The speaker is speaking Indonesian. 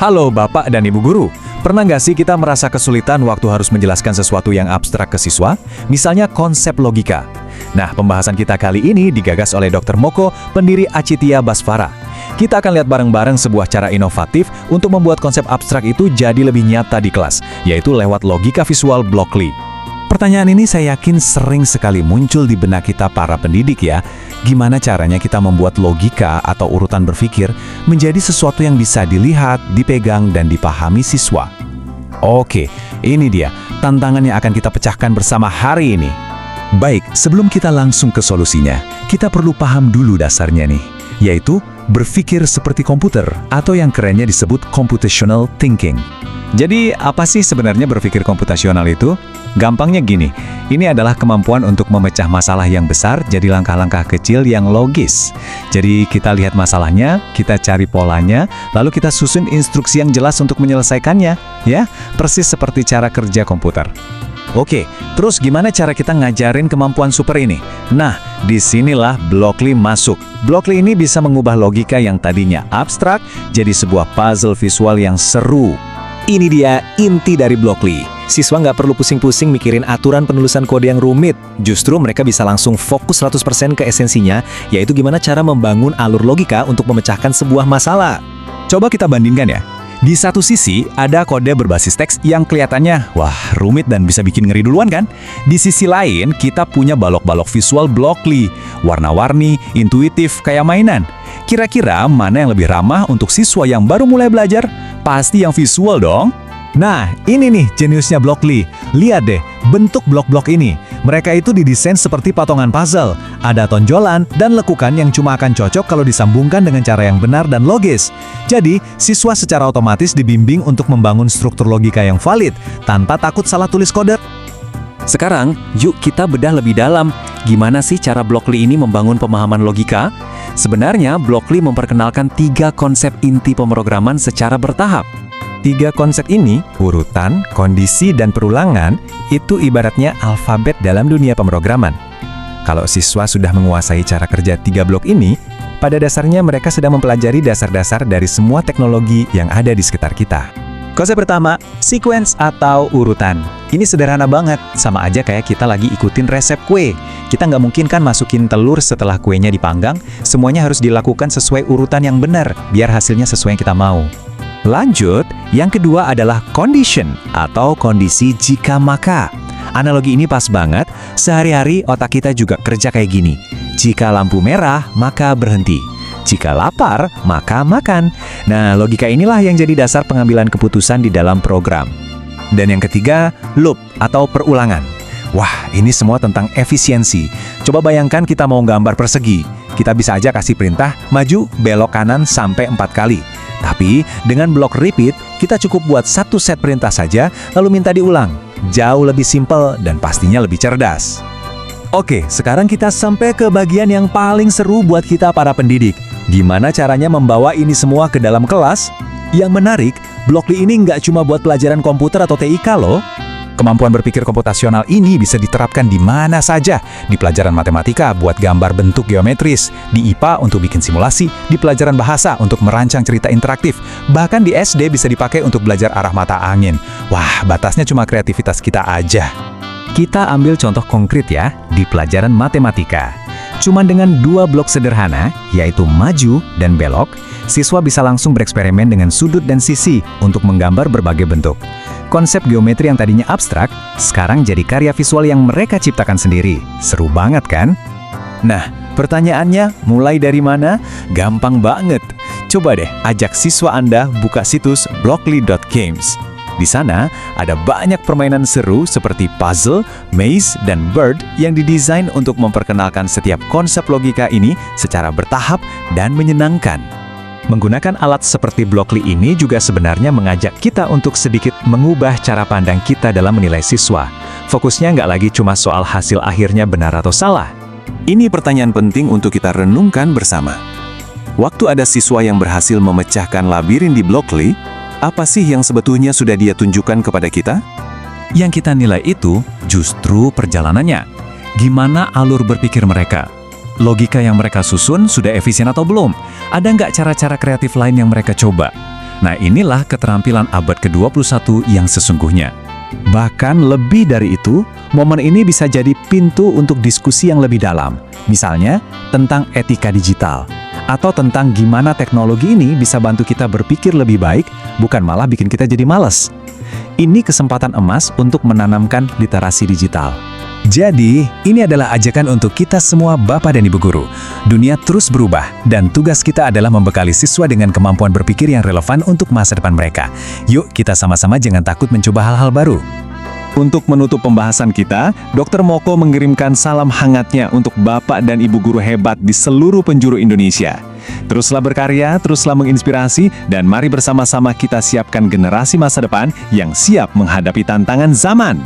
Halo Bapak dan Ibu Guru, pernah nggak sih kita merasa kesulitan waktu harus menjelaskan sesuatu yang abstrak ke siswa? Misalnya konsep logika. Nah, pembahasan kita kali ini digagas oleh Dr. Moko, pendiri Acitya Basvara. Kita akan lihat bareng-bareng sebuah cara inovatif untuk membuat konsep abstrak itu jadi lebih nyata di kelas, yaitu lewat logika visual Blockly. Pertanyaan ini saya yakin sering sekali muncul di benak kita para pendidik ya. Gimana caranya kita membuat logika atau urutan berpikir menjadi sesuatu yang bisa dilihat, dipegang, dan dipahami siswa? Oke, ini dia tantangan yang akan kita pecahkan bersama hari ini. Baik, sebelum kita langsung ke solusinya, kita perlu paham dulu dasarnya nih, yaitu berpikir seperti komputer atau yang kerennya disebut computational thinking. Jadi, apa sih sebenarnya berpikir komputasional itu? Gampangnya gini, ini adalah kemampuan untuk memecah masalah yang besar jadi langkah-langkah kecil yang logis. Jadi kita lihat masalahnya, kita cari polanya, lalu kita susun instruksi yang jelas untuk menyelesaikannya. Ya, persis seperti cara kerja komputer. Oke, terus gimana cara kita ngajarin kemampuan super ini? Nah, disinilah Blockly masuk. Blockly ini bisa mengubah logika yang tadinya abstrak jadi sebuah puzzle visual yang seru. Ini dia inti dari Blockly. Siswa nggak perlu pusing-pusing mikirin aturan penulisan kode yang rumit. Justru mereka bisa langsung fokus 100% ke esensinya, yaitu gimana cara membangun alur logika untuk memecahkan sebuah masalah. Coba kita bandingkan ya. Di satu sisi, ada kode berbasis teks yang kelihatannya, wah, rumit dan bisa bikin ngeri duluan kan? Di sisi lain, kita punya balok-balok visual Blockly, warna-warni, intuitif, kayak mainan. Kira-kira mana yang lebih ramah untuk siswa yang baru mulai belajar? Pasti yang visual dong. Nah, ini nih jeniusnya Blockly. Lihat deh, bentuk blok-blok ini. Mereka itu didesain seperti patongan puzzle. Ada tonjolan dan lekukan yang cuma akan cocok kalau disambungkan dengan cara yang benar dan logis. Jadi, siswa secara otomatis dibimbing untuk membangun struktur logika yang valid, tanpa takut salah tulis kode. Sekarang, yuk kita bedah lebih dalam. Gimana sih cara Blockly ini membangun pemahaman logika? Sebenarnya, Blockly memperkenalkan 3 konsep inti pemrograman secara bertahap. 3 konsep ini, urutan, kondisi, dan perulangan, itu ibaratnya alfabet dalam dunia pemrograman. Kalau siswa sudah menguasai cara kerja 3 blok ini, pada dasarnya mereka sedang mempelajari dasar-dasar dari semua teknologi yang ada di sekitar kita. Konsep pertama, sequence atau urutan. Ini sederhana banget, sama aja kayak kita lagi ikutin resep kue. Kita nggak mungkin kan masukin telur setelah kuenya dipanggang, semuanya harus dilakukan sesuai urutan yang benar, biar hasilnya sesuai yang kita mau. Lanjut, yang kedua adalah condition atau kondisi jika maka. Analogi ini pas banget, sehari-hari otak kita juga kerja kayak gini. Jika lampu merah, maka berhenti. Jika lapar, maka makan. Nah, logika inilah yang jadi dasar pengambilan keputusan di dalam program. Dan yang ketiga, loop atau perulangan. Wah, ini semua tentang efisiensi. Coba bayangkan kita mau gambar persegi. Kita bisa aja kasih perintah, maju, belok kanan sampai 4 kali. Tapi, dengan blok repeat, kita cukup buat 1 set perintah saja, lalu minta diulang. Jauh lebih simpel dan pastinya lebih cerdas. Oke, sekarang kita sampai ke bagian yang paling seru buat kita para pendidik. Gimana caranya membawa ini semua ke dalam kelas? Yang menarik, Blockly ini nggak cuma buat pelajaran komputer atau TIK loh. Kemampuan berpikir komputasional ini bisa diterapkan di mana saja. Di pelajaran matematika buat gambar bentuk geometris, di IPA untuk bikin simulasi, di pelajaran bahasa untuk merancang cerita interaktif, bahkan di SD bisa dipakai untuk belajar arah mata angin. Wah, batasnya cuma kreativitas kita aja. Kita ambil contoh konkret ya, di pelajaran matematika. Cuman dengan 2 blok sederhana, yaitu maju dan belok, siswa bisa langsung bereksperimen dengan sudut dan sisi untuk menggambar berbagai bentuk. Konsep geometri yang tadinya abstrak, sekarang jadi karya visual yang mereka ciptakan sendiri. Seru banget kan? Nah, pertanyaannya mulai dari mana? Gampang banget. Coba deh ajak siswa Anda buka situs blockly.games. Di sana ada banyak permainan seru seperti puzzle, maze, dan bird yang didesain untuk memperkenalkan setiap konsep logika ini secara bertahap dan menyenangkan. Menggunakan alat seperti Blockly ini juga sebenarnya mengajak kita untuk sedikit mengubah cara pandang kita dalam menilai siswa. Fokusnya nggak lagi cuma soal hasil akhirnya benar atau salah. Ini pertanyaan penting untuk kita renungkan bersama. Waktu ada siswa yang berhasil memecahkan labirin di Blockly, apa sih yang sebetulnya sudah dia tunjukkan kepada kita? Yang kita nilai itu justru perjalanannya. Gimana alur berpikir mereka? Logika yang mereka susun sudah efisien atau belum? Ada nggak cara-cara kreatif lain yang mereka coba? Nah, inilah keterampilan abad ke-21 yang sesungguhnya. Bahkan lebih dari itu, momen ini bisa jadi pintu untuk diskusi yang lebih dalam. Misalnya, tentang etika digital. Atau tentang gimana teknologi ini bisa bantu kita berpikir lebih baik, bukan malah bikin kita jadi malas. Ini kesempatan emas untuk menanamkan literasi digital. Jadi, ini adalah ajakan untuk kita semua Bapak dan Ibu Guru. Dunia terus berubah, dan tugas kita adalah membekali siswa dengan kemampuan berpikir yang relevan untuk masa depan mereka. Yuk, kita sama-sama jangan takut mencoba hal-hal baru. Untuk menutup pembahasan kita, Dr. Moko mengirimkan salam hangatnya untuk Bapak dan Ibu Guru hebat di seluruh penjuru Indonesia. Teruslah berkarya, teruslah menginspirasi, dan mari bersama-sama kita siapkan generasi masa depan yang siap menghadapi tantangan zaman.